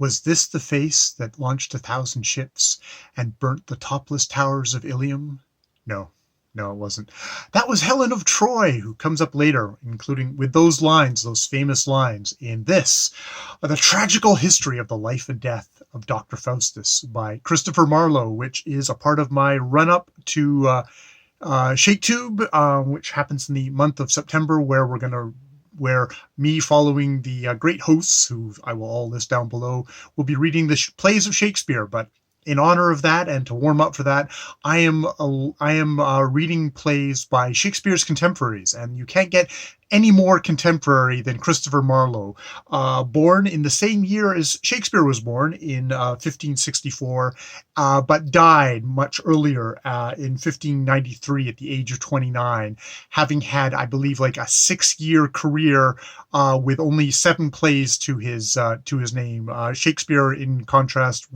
Was this the face that launched 1,000 ships and burnt the topless towers of Ilium? No, no, it wasn't. That was Helen of Troy, who comes up later, including with those lines, those famous lines, in this, The Tragical History of the Life and Death of Dr. Faustus by Christopher Marlowe, which is a part of my run-up to Shaketube, which happens in the month of September, where me following the great hosts, who I will all list down below, will be reading the plays of Shakespeare. But in honor of that, and to warm up for that, I am reading plays by Shakespeare's contemporaries, and you can't get any more contemporary than Christopher Marlowe, born in the same year as Shakespeare was born in 1564, but died much earlier in 1593 at the age of 29, having had, I believe, like a 6-year career with only 7 plays to his name. Shakespeare, in contrast,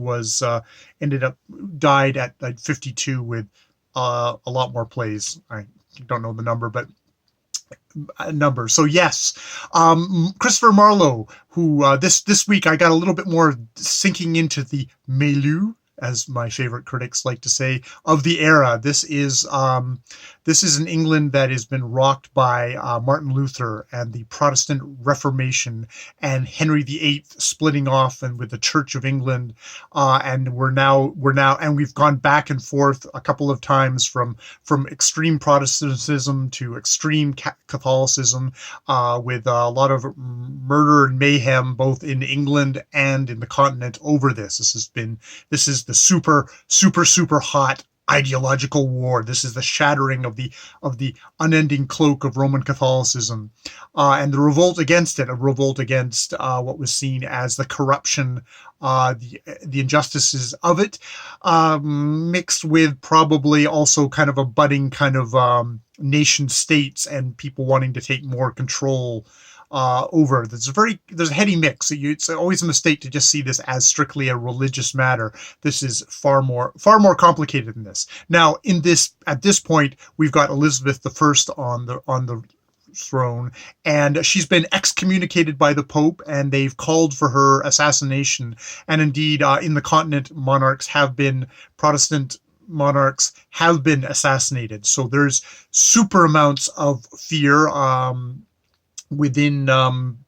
died at like 52 with a lot more plays. I don't know the number, but number. So yes, Christopher Marlowe, who this week I got a little bit more sinking into the milieu, as my favorite critics like to say, of the era. This is an England that has been rocked by Martin Luther and the Protestant Reformation and Henry VIII splitting off, and with the Church of England, and we've gone back and forth a couple of times from extreme Protestantism to extreme Catholicism, with a lot of murder and mayhem both in England and in the continent over this. This is the super hot ideological war. This is the shattering of the unending cloak of Roman Catholicism, and the revolt against it, a revolt against what was seen as the corruption, the injustices of it, mixed with probably also kind of a budding kind of nation states and people wanting to take more control over. There's a heady mix. It's always a mistake to just see this as strictly a religious matter. This is far more complicated than this. Now, at this point, we've got Elizabeth I on the throne, and she's been excommunicated by the Pope, and they've called for her assassination. And indeed, in the continent, Protestant monarchs have been assassinated. So there's super amounts of fear.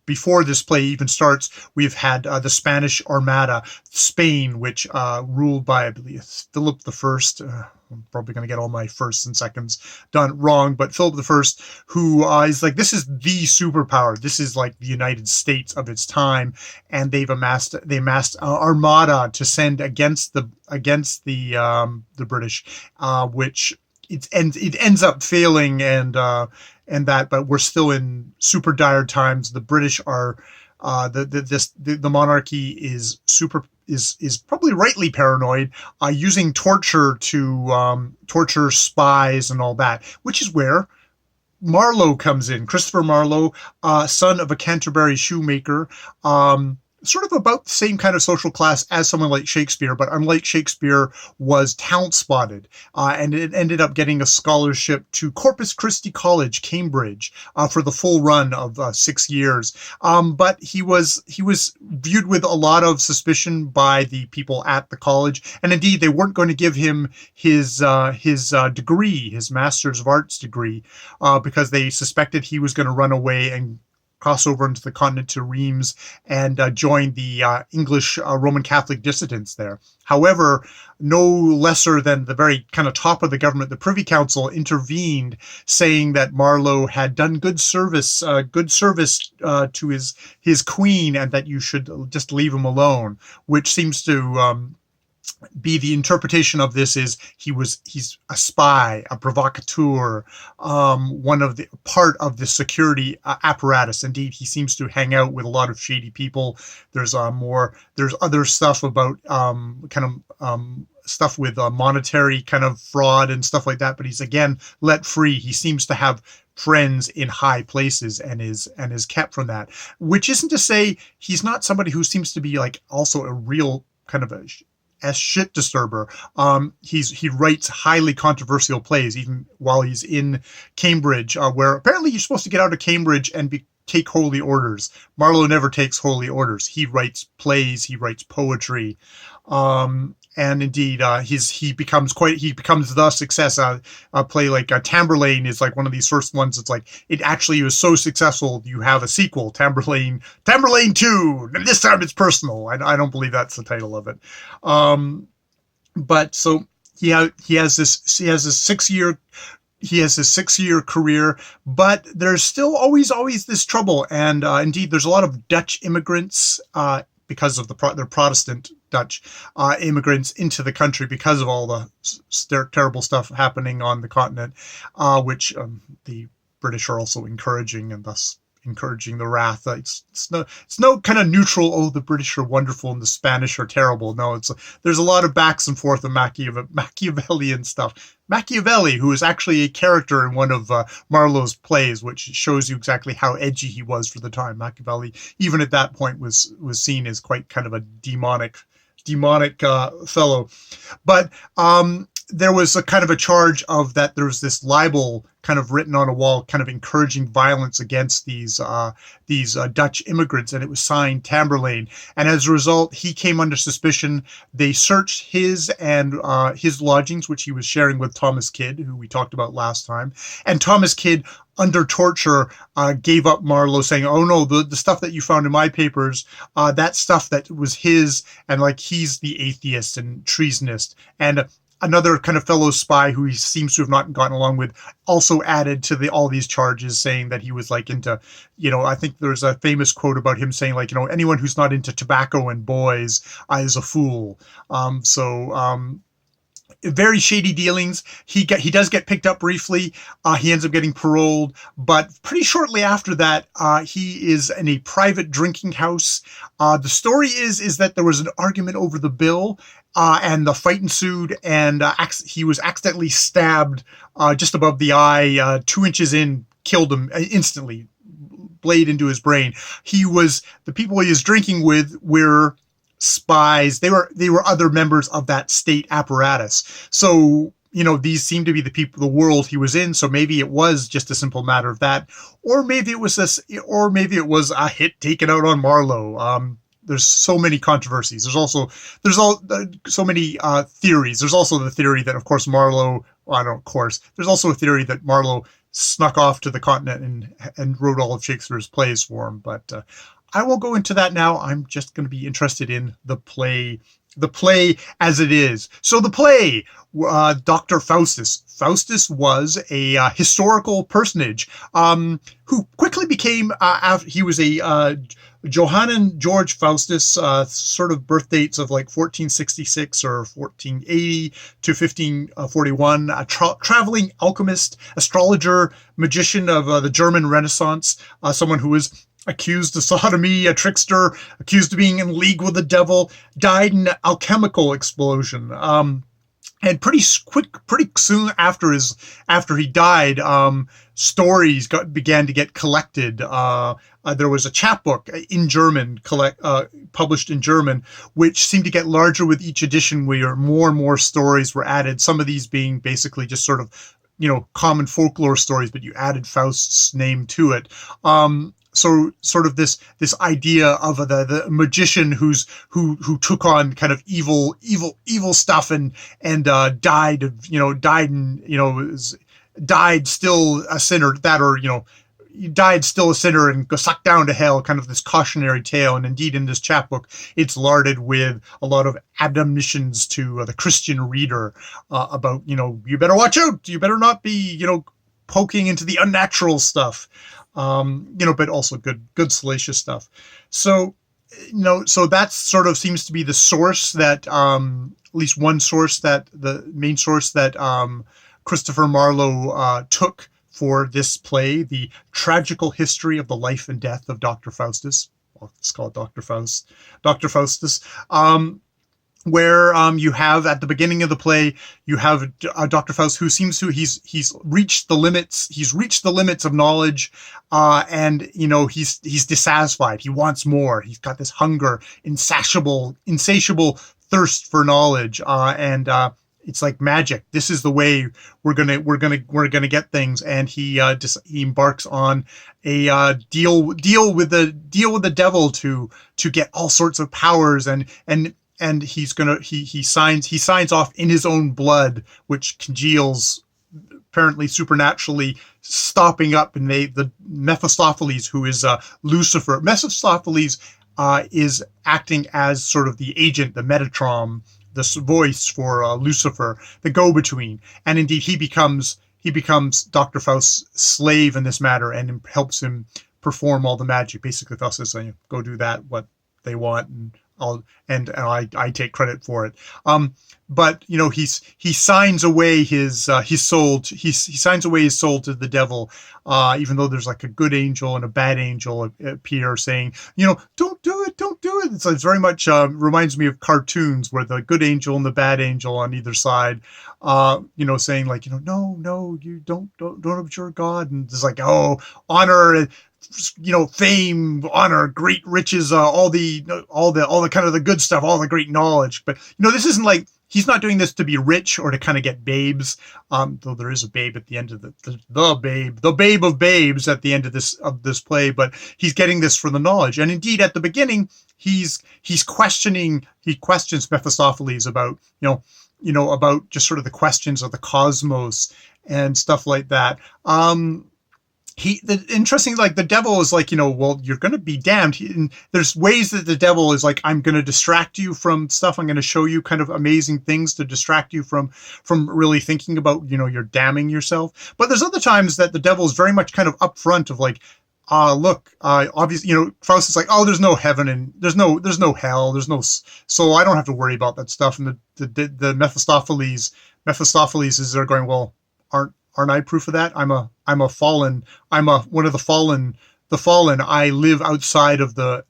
Before this play even starts, we've had the Spanish Armada, Spain, which ruled by, I believe, Philip I. I'm probably going to get all my firsts and seconds done wrong, but Philip I, who is like, this is the superpower. This is like the United States of its time, and they amassed armada to send against the British, which it ends up failing, but we're still in super dire times. The British are the monarchy is probably rightly paranoid, using torture to torture spies and all that, which is where Marlowe comes in. Christopher Marlowe, son of a Canterbury shoemaker, sort of about the same kind of social class as someone like Shakespeare, but unlike Shakespeare, was talent spotted, and it ended up getting a scholarship to Corpus Christi College, Cambridge, for the full run of 6 years. But he was viewed with a lot of suspicion by the people at the college, and indeed they weren't going to give him his degree, his Master's of Arts degree, because they suspected he was going to run away and cross over into the continent to Reims and join the English Roman Catholic dissidents there. However, no lesser than the very kind of top of the government, the Privy Council, intervened, saying that Marlowe had done good service to his queen, and that you should just leave him alone, which seems to be the interpretation of this is he's a spy, a provocateur, part of the security apparatus. Indeed, he seems to hang out with a lot of shady people. There's other stuff about stuff with monetary kind of fraud and stuff like that, but he's again let free. He seems to have friends in high places and is kept from that, which isn't to say he's not somebody who seems to be like also a real kind of a shit disturber. He writes highly controversial plays even while he's in Cambridge, where apparently you're supposed to get out of Cambridge and take holy orders. Marlowe never takes holy orders. He writes plays, he writes poetry. And indeed, he becomes the success. A play like Tamburlaine is like one of these first ones. It's like it actually was so successful. You have a sequel, Tamburlaine 2. And this time it's personal. I don't believe that's the title of it. But so he has this 6-year career, but there's still always this trouble. And indeed, there's a lot of Dutch immigrants because of their Protestant Dutch immigrants into the country because of all the terrible stuff happening on the continent, which the British are also encouraging, and thus encouraging the wrath. It's no kind of neutral, oh, the British are wonderful and the Spanish are terrible. No, there's a lot of backs and forth of Machiavellian stuff. Machiavelli, who is actually a character in one of Marlowe's plays, which shows you exactly how edgy he was for the time. Machiavelli, even at that point, was seen as quite kind of a demonic fellow. But there was a kind of a charge of that there was this libel kind of written on a wall, kind of encouraging violence against these Dutch immigrants, and it was signed Tamburlaine. And as a result, he came under suspicion. They searched his lodgings, which he was sharing with Thomas Kidd, who we talked about last time. And Thomas Kidd, under torture, gave up Marlowe, saying, "Oh no, the stuff that you found in my papers, that stuff that was his, and like he's the atheist and treasonist." And another kind of fellow spy who he seems to have not gotten along with also added to all these charges, saying that he was like into, I think there's a famous quote about him saying like, anyone who's not into tobacco and boys is a fool. Very shady dealings. He does get picked up briefly. He ends up getting paroled, but pretty shortly after that, he is in a private drinking house. The story is that there was an argument over the bill, and the fight ensued, and he was accidentally stabbed just above the eye, 2 inches in, killed him instantly, blade into his brain. The people he was drinking with were spies. They were other members of that state apparatus. So, these seem to be the world he was in. So maybe it was just a simple matter of that, or maybe it was a hit taken out on Marlowe. There's so many controversies. There's so many theories. There's also the theory that, of course, there's also a theory that Marlowe snuck off to the continent and wrote all of Shakespeare's plays for him. But I won't go into that now. I'm just going to be interested in the play as it is. So the play, Dr. Faustus. Faustus was a historical personage who quickly became, he was a Johann George Faustus, sort of birth dates of like 1466 or 1480 to 1541, a traveling alchemist, astrologer, magician of the German Renaissance, someone who was accused of sodomy, a trickster, accused of being in league with the devil, died in an alchemical explosion. And pretty soon after he died, stories began to get collected. There was a chapbook in German published in German, which seemed to get larger with each edition, where more and more stories were added. Some of these being basically just sort of, common folklore stories, but you added Faust's name to it. So sort of this idea of the magician who took on kind of evil stuff and died still a sinner, died still a sinner and got sucked down to hell, kind of this cautionary tale. And indeed, in this chapbook, it's larded with a lot of admonitions to the Christian reader about, you better watch out, you better not be, poking into the unnatural stuff. But also good salacious stuff. So, so that sort of seems to be the source that, at least one source the main source that Christopher Marlowe took for this play, the tragical history of the life and death of Dr. Faustus. Well, it's called Dr. Faustus. Where you have at the beginning of the play, you have Dr. Faust, who seems to he's reached the limits. He's reached the limits of knowledge, and he's dissatisfied. He wants more. He's got this hunger, insatiable thirst for knowledge, and it's like magic. This is the way we're gonna get things. And he embarks on a deal with the devil to get all sorts of powers, and he signs off in his own blood, which congeals apparently supernaturally, stopping up, and the Mephistopheles, who is Lucifer. Mephistopheles is acting as sort of the agent, the Metatron, the voice for Lucifer, the go-between, and indeed he becomes Dr. Faust's slave in this matter, and helps him perform all the magic. Basically, Faust says, "Go do that, what they want, and I take credit for it." But he signs away his soul. He signs away his soul to the devil, even though there's like a good angel and a bad angel appear, saying, "Don't do it, don't do it." It's very much reminds me of cartoons where the good angel and the bad angel on either side, saying like, "No, you don't abjure God," and it's like, "Oh, honor." Fame, honor, great riches, all the kind of the good stuff, all the great knowledge. But this isn't like, he's not doing this to be rich or to kind of get babes. Though there is a babe at the end of the babe of babes at the end of this play. But he's getting this for the knowledge. And indeed, at the beginning, he questions Mephistopheles about about just sort of the questions of the cosmos and stuff like that. Interesting, like the devil is like, well, you're going to be damned. And there's ways that the devil is like, I'm going to distract you from stuff. I'm going to show you kind of amazing things to distract you from really thinking about, you're damning yourself. But there's other times that the devil is very much kind of upfront of like, look, obviously, Faust is like, oh, there's no heaven and there's no hell. So I don't have to worry about that stuff. And the Mephistopheles is there going, well, aren't I proof of that? I'm a fallen. I'm one of the fallen. The fallen. I live outside of the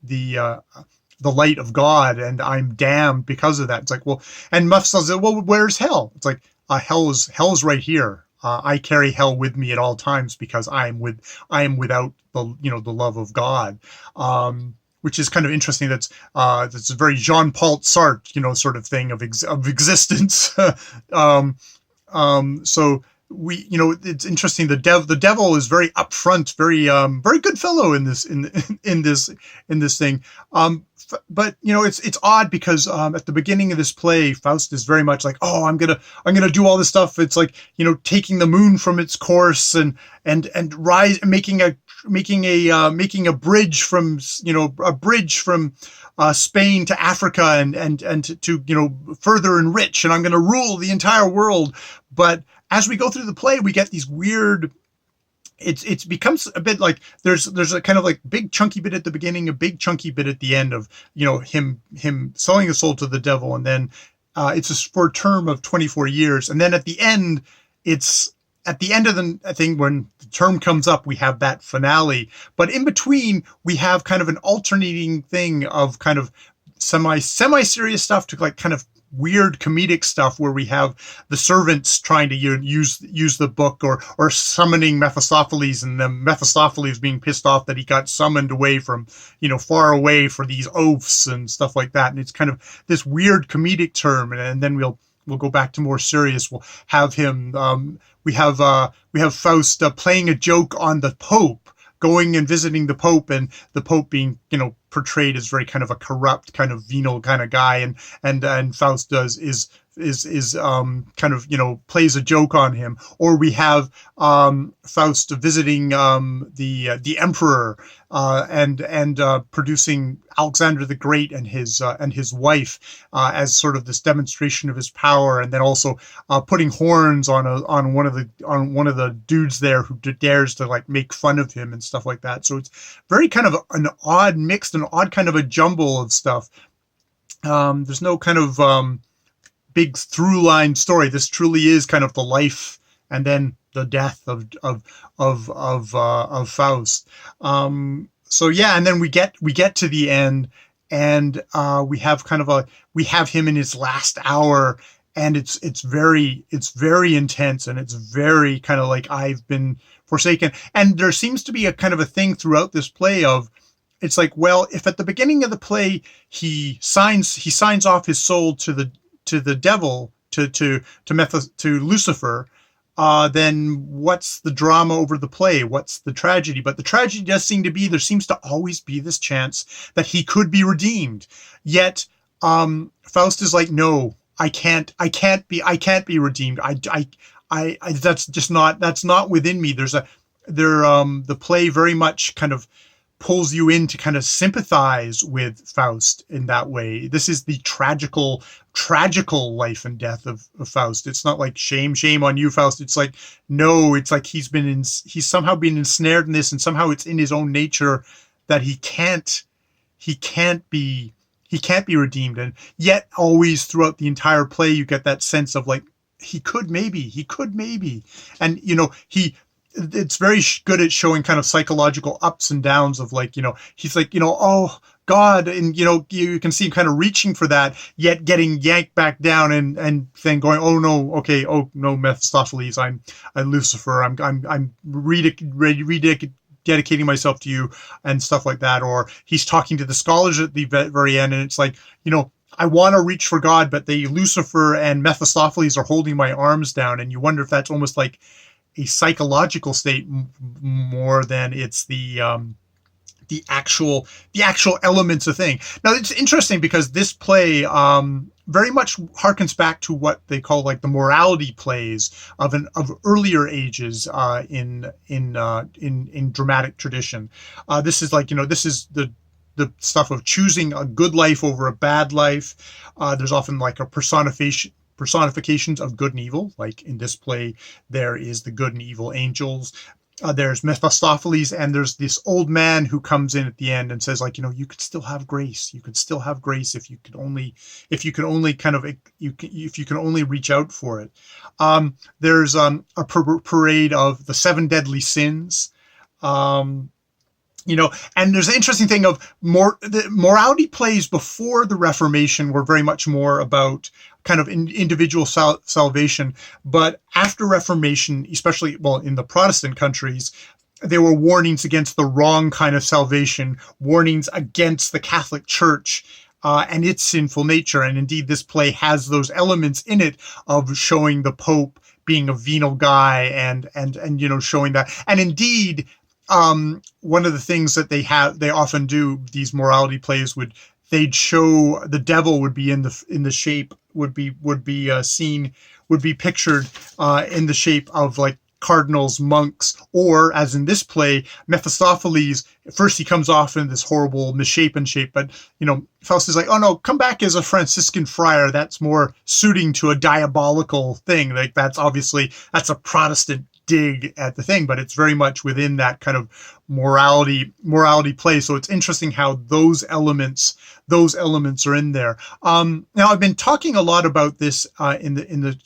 light of God, and I'm damned because of that. It's like, well, and Mephistopheles says, well, where's hell? It's like, hell's right here. I carry hell with me at all times because I am without the love of God. Which is kind of interesting. That's a very Jean-Paul Sartre, sort of thing of existence. So. It's interesting. The devil is very upfront, very good fellow in this thing. But it's odd because at the beginning of this play, Faust is very much like, oh, I'm gonna do all this stuff. It's like taking the moon from its course and rise, making a bridge from Spain to Africa and to further enrich, and I'm going to rule the entire world. But as we go through the play, we get these weird. It becomes a bit like there's a kind of like big chunky bit at the beginning, a big chunky bit at the end of him selling his soul to the devil, and then it's for a term of 24 years, and then at the end, it's at the end of the thing when the term comes up, we have that finale. But in between, we have kind of an alternating thing of kind of semi-serious stuff to like kind of weird comedic stuff where we have the servants trying to use the book or summoning Mephistopheles, and then Mephistopheles being pissed off that he got summoned away from far away for these oaths and stuff like that. And it's kind of this weird comedic term, and then we'll go back to more serious. We'll have him we have Faust playing a joke on the Pope, going and visiting the Pope, and the Pope being portrayed as very kind of a corrupt, kind of venal kind of guy, and Faust is kind of plays a joke on him. Or we have Faust visiting the emperor and producing Alexander the Great and his wife as sort of this demonstration of his power, and then also putting horns on one of the dudes there who dares to like make fun of him and stuff like that. So it's very kind of an odd mixed, an odd kind of a jumble of stuff. There's no kind of big through line story. This truly is kind of the life and then the death of Faust. So yeah, and then we get to the end, and we have him in his last hour, and it's very intense, and it's very kind of like I've been forsaken. And there seems to be a kind of a thing throughout this play of, it's like, well, if at the beginning of the play he signs off his soul to the devil, to Lucifer, then what's the drama over the play? What's the tragedy? But the tragedy does seem to be, there seems to always be this chance that he could be redeemed. Yet, Faust is like, no, I can't be redeemed. That's not within me. The play very much kind of pulls you in to kind of sympathize with Faust in that way. This is the tragical life and death of Faust. It's not like shame on you, Faust. It's like, no, it's like he's somehow been ensnared in this, and somehow it's in his own nature that he can't be redeemed. And yet always throughout the entire play, you get that sense of like, he could maybe. And, it's very good at showing kind of psychological ups and downs of like, he's like, oh God. And, you can see him kind of reaching for that, yet getting yanked back down and then going, oh no, okay. Oh no, Mephistopheles, I'm Lucifer. I'm dedicating myself to you and stuff like that. Or he's talking to the scholars at the very end. And it's like, I want to reach for God, but Lucifer and Mephistopheles are holding my arms down. And you wonder if that's almost like a psychological state more than it's the actual elements of thing. Now it's interesting because this play very much harkens back to what they call like the morality plays of earlier ages in dramatic tradition. This is like this is the stuff of choosing a good life over a bad life. There's often like a personifications of good and evil. Like in this play, there is the good and evil angels. There's Mephistopheles, and there's this old man who comes in at the end and says, like, you could still have grace. You could still have grace if you could only reach out for it. There's a parade of the 7 deadly sins. And there's an interesting thing of the morality plays before the Reformation were very much more about kind of individual salvation. But after Reformation, especially, in the Protestant countries, there were warnings against the wrong kind of salvation, warnings against the Catholic Church and its sinful nature. And indeed, this play has those elements in it of showing the Pope being a venal guy and showing that. And indeed, one of the things that they often do, these morality plays, they'd show the devil would be in the shape, would be pictured in the shape of like cardinals, monks, or as in this play, Mephistopheles. First he comes off in this horrible misshapen shape, but Faust is like, oh no, come back as a Franciscan friar. That's more suiting to a diabolical thing. Like that's a Protestant dig at the thing, but it's very much within that kind of morality play. So it's interesting how those elements are in there. Now I've been talking a lot about this in the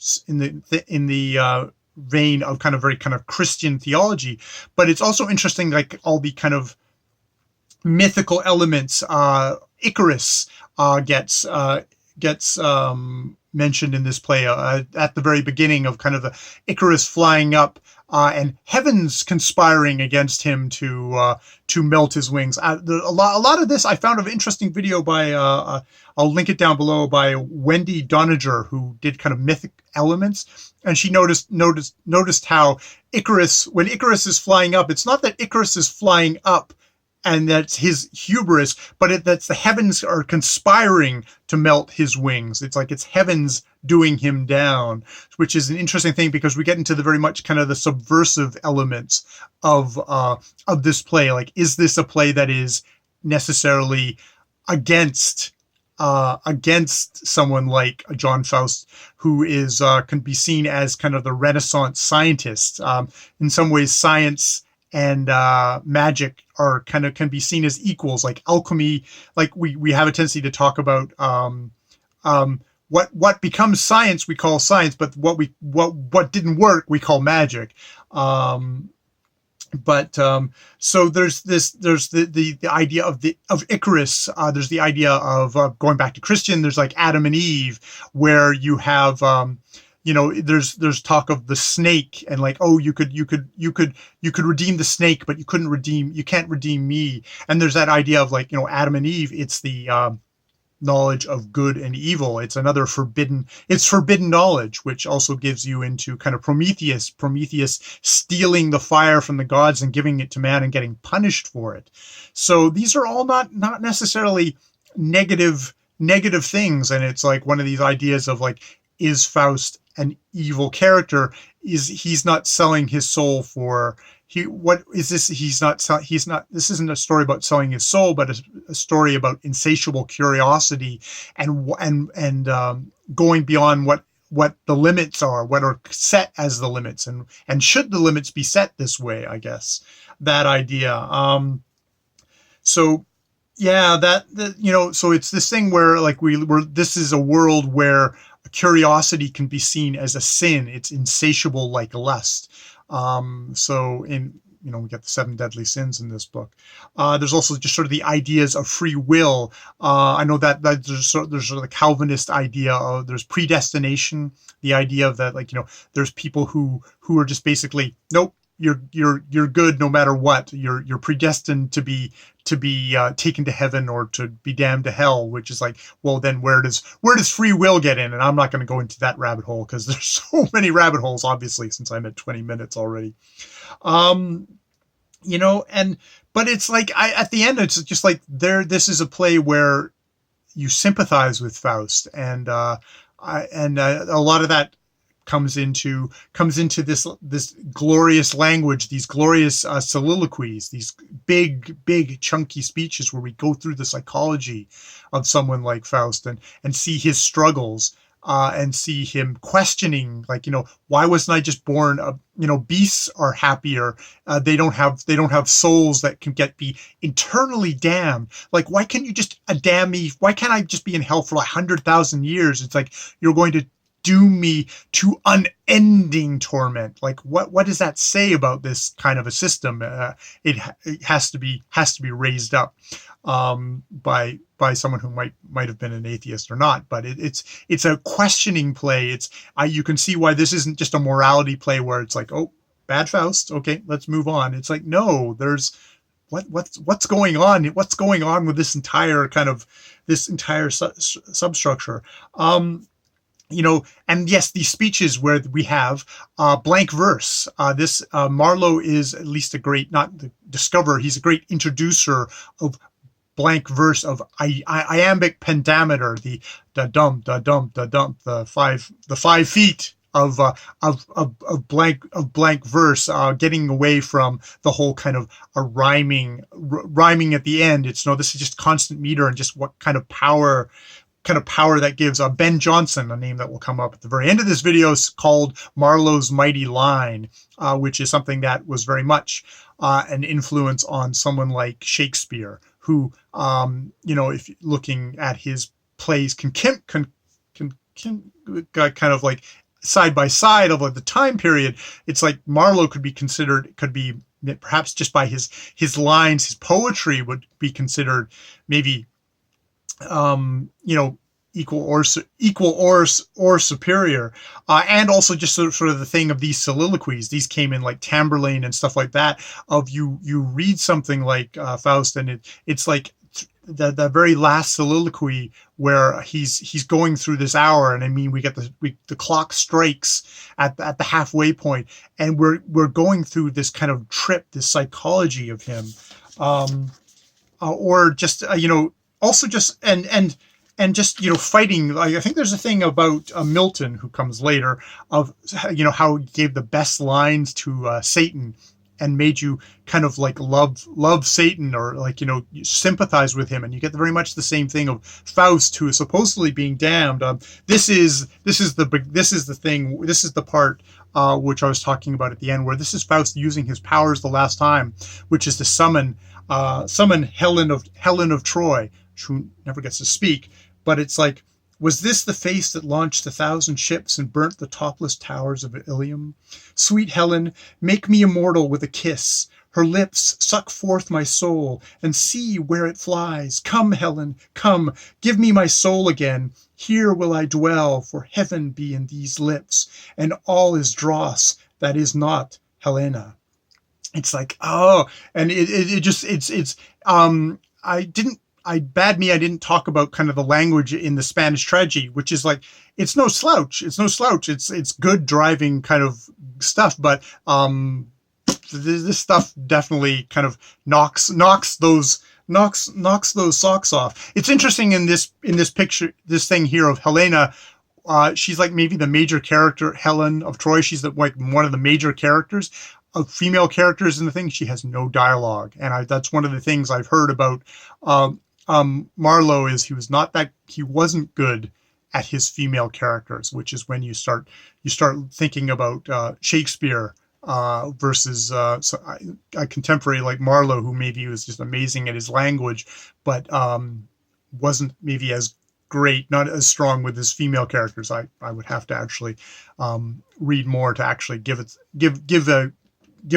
vein of kind of very kind of Christian theology, but it's also interesting, like all the kind of mythical elements. Icarus gets mentioned in this play at the very beginning of kind of the Icarus flying up and heavens conspiring against him to melt his wings. A lot of this I found an interesting video by I'll link it down below, by Wendy Doniger, who did kind of mythic elements, and she noticed how Icarus, when Icarus is flying up, it's not that Icarus is flying up and that's his hubris, but that's the heavens are conspiring to melt his wings. It's like it's heavens doing him down, which is an interesting thing because we get into the very much kind of the subversive elements of this play. Like, is this a play that is necessarily against someone like John Faust, who is can be seen as kind of the Renaissance scientist? In some ways, science and magic can be seen as equals. Like alchemy, like we have a tendency to talk about what becomes science we call science, but what didn't work we call magic. So there's the idea of Icarus. There's the idea of going back to Christian. There's like Adam and Eve, where you have there's talk of the snake and like, oh, you could redeem the snake, but you can't redeem me. And there's that idea of like, Adam and Eve. It's the knowledge of good and evil. It's another forbidden knowledge, which also gives you into kind of Prometheus stealing the fire from the gods and giving it to man and getting punished for it. So these are all not necessarily negative things. And it's like one of these ideas of like, is Faust an evil character? He's not selling his soul for what is this? He's not, this isn't a story about selling his soul, but a story about insatiable curiosity and going beyond what the limits are, what are set as the limits, and should the limits be set this way, I guess, that idea. So yeah, so it's this thing where like this is a world where curiosity can be seen as a sin. It's insatiable like lust. So we get the 7 deadly sins in this book. There's also just sort of the ideas of free will. I know that there's sort of the Calvinist idea of there's predestination, the idea of that, like, there's people who are just basically, nope, you're good no matter what. You're predestined to be taken to heaven or to be damned to hell, which is like, well, then where does free will get in? And I'm not going to go into that rabbit hole because there's so many rabbit holes, obviously, since I'm at 20 minutes already. But it's like at the end, it's just like this is a play where you sympathize with Faust, and a lot of that comes into this glorious language, these glorious soliloquies, these big chunky speeches where we go through the psychology of someone like Faust and see his struggles, and see him questioning, like, why wasn't I just born? Beasts are happier. They don't have souls that can be internally damned. Like, why can't you just damn me? Why can't I just be in hell for 100,000 years? It's like, you're going to doom me to unending torment. Like, what does that say about this kind of a system? It has to be raised up by someone who might have been an atheist or not. But it's a questioning play. You can see why this isn't just a morality play where it's like, oh, bad Faust, okay, let's move on. It's like, no, there's what's going on? What's going on with this entire substructure? And yes, these speeches where we have blank verse. This Marlowe is at least a great, not the discoverer, he's a great introducer of blank verse, of iambic pentameter, the dum da dum da dum, the 5 feet of blank verse, getting away from the whole kind of a rhyming at the end. It's this is just constant meter, and just what kind of power that gives. Ben Jonson, a name that will come up at the very end of this video, is called Marlowe's Mighty Line, which is something that was very much an influence on someone like Shakespeare, who, if looking at his plays can kind of like side by side of the time period, it's like Marlowe could be perhaps just by his lines, his poetry would be considered maybe equal or superior, and also just sort of the thing of these soliloquies. These came in like Tamburlaine and stuff like that. Of you read something like Faust, and it's like the very last soliloquy where he's going through this hour, and I mean we get the clock strikes at the halfway point, and we're going through this kind of trip, this psychology of him, or just also just and just fighting. Like, I think there's a thing about Milton, who comes later, of how he gave the best lines to Satan and made you kind of like love Satan, or like sympathize with him, and you get very much the same thing of Faust, who is supposedly being damned. This is the part which I was talking about at the end, where this is Faust using his powers the last time, which is to summon Helen of Troy, who never gets to speak. But it's like, was this the face that launched 1,000 ships and burnt the topless towers of Ilium? Sweet Helen, make me immortal with a kiss. Her lips suck forth my soul, and see where it flies. Come, Helen, come, give me my soul again. Here will I dwell, for heaven be in these lips, and all is dross that is not Helena. It's like, oh, and I didn't bad me, I didn't talk about kind of the language in the Spanish tragedy, which is like, it's no slouch. It's no slouch. It's good driving kind of stuff, but this stuff definitely kind of knocks those socks off. It's interesting in this picture, this thing here of Helena. She's like maybe the major character, Helen of Troy. She's like one of the major characters, of female characters in the thing. She has no dialogue, and that's one of the things I've heard about Marlowe, is he wasn't good at his female characters, which is when you start thinking about Shakespeare versus a contemporary like Marlowe, who maybe was just amazing at his language, but wasn't maybe as great, not as strong with his female characters. I would have to actually read more to actually give a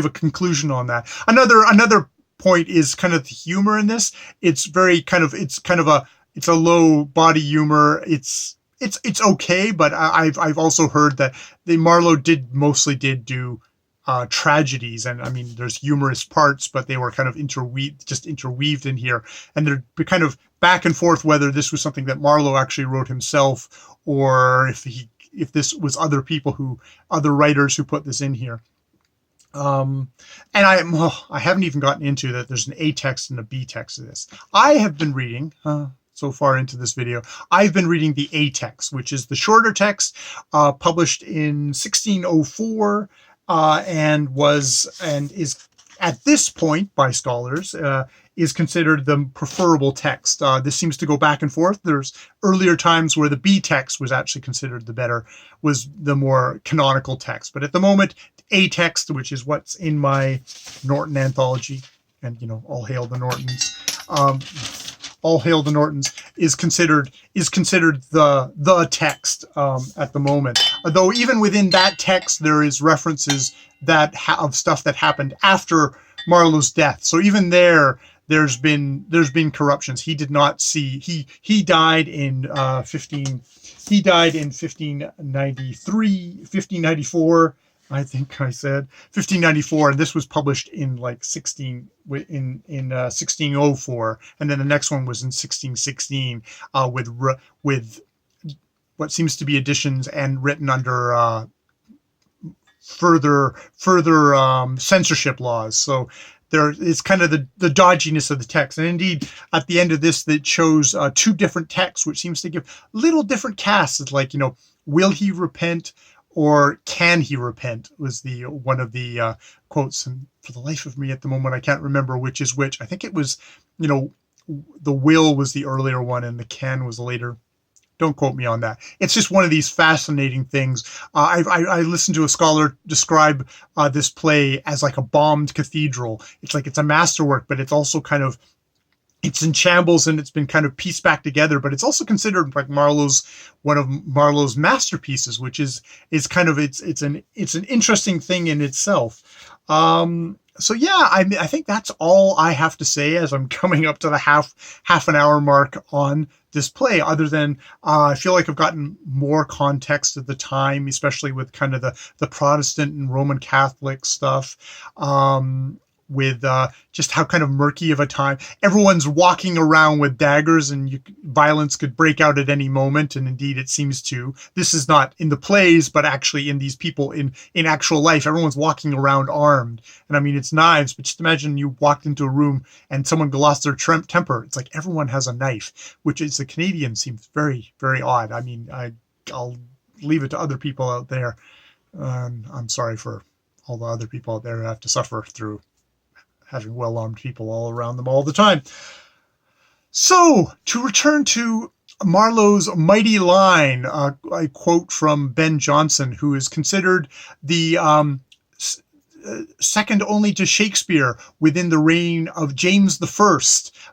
conclusion on that. Another point is kind of the humor in this. It's a low body humor. It's okay, but I've also heard that Marlowe mostly did do tragedies, and I mean there's humorous parts, but they were kind of interweaved in here, and they're kind of back and forth whether this was something that Marlowe actually wrote himself, or if this was other writers who put this in here. And I haven't even gotten into that. There's an A text and a B text of this. I have been reading so far into this video. I've been reading the A text, which is the shorter text, published in 1604. And is at this point by scholars is considered the preferable text. This seems to go back and forth. There's earlier times where the B text was actually considered was the more canonical text. But at the moment, A text, which is what's in my Norton anthology, and all hail the Nortons. All hail the Nortons is considered the text at the moment. Though even within that text there is references of stuff that happened after Marlowe's death. So even there's been corruptions. He did not see. He died in 1594. I think I said 1594, and this was published in like 1604, and then the next one was in 1616 with what seems to be additions and written under further censorship laws. So there is kind of the dodginess of the text, and indeed at the end of this, that shows two different texts, which seems to give little different casts. It's like, will he repent? Or can he repent, was one of the quotes. And for the life of me at the moment, I can't remember which is which. I think it was, the will was the earlier one and the can was later. Don't quote me on that. It's just one of these fascinating things. I listened to a scholar describe this play as like a bombed cathedral. It's like it's a masterwork, but it's also kind of, it's in shambles and it's been kind of pieced back together, but it's also considered like one of Marlowe's masterpieces, which is kind of, it's an interesting thing in itself. So yeah, I think that's all I have to say as I'm coming up to the half an hour mark on this play, other than I feel like I've gotten more context at the time, especially with kind of the Protestant and Roman Catholic stuff. With just how kind of murky of a time. Everyone's walking around with daggers, and violence could break out at any moment, and indeed it seems to. This is not in the plays, but actually in these people in actual life. Everyone's walking around armed. And I mean, it's knives, but just imagine you walked into a room and someone lost their temper. It's like everyone has a knife, which is, the Canadian seems very, very odd. I mean, I'll leave it to other people out there. I'm sorry for all the other people out there who have to suffer through having well-armed people all around them all the time. So, to return to Marlowe's mighty line, I quote from Ben Jonson, who is considered the second only to Shakespeare within the reign of James I,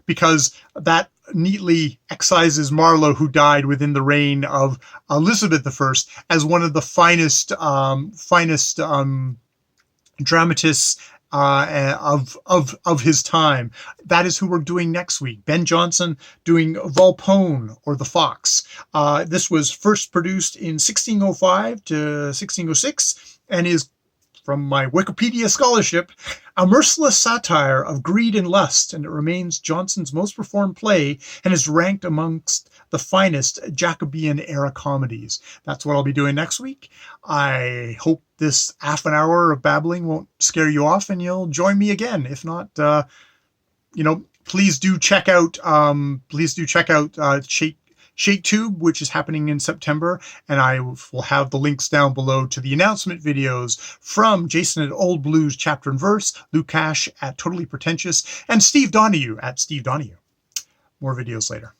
because that neatly excises Marlowe, who died within the reign of Elizabeth I, as one of the finest dramatists of his time. That is who we're doing next week. Ben Jonson doing Volpone, or The Fox. This was first produced in 1605 to 1606 and is from my Wikipedia scholarship, a merciless satire of greed and lust, and it remains Jonson's most performed play and is ranked amongst the finest Jacobean-era comedies. That's what I'll be doing next week. I hope this half an hour of babbling won't scare you off and you'll join me again. If not, please do check out Shaketube, which is happening in September, and I will have the links down below to the announcement videos from Jason at Old Blues Chapter and Verse, Luke Cash at Totally Pretentious, and Steve Doniger at Steve Doniger. More videos later.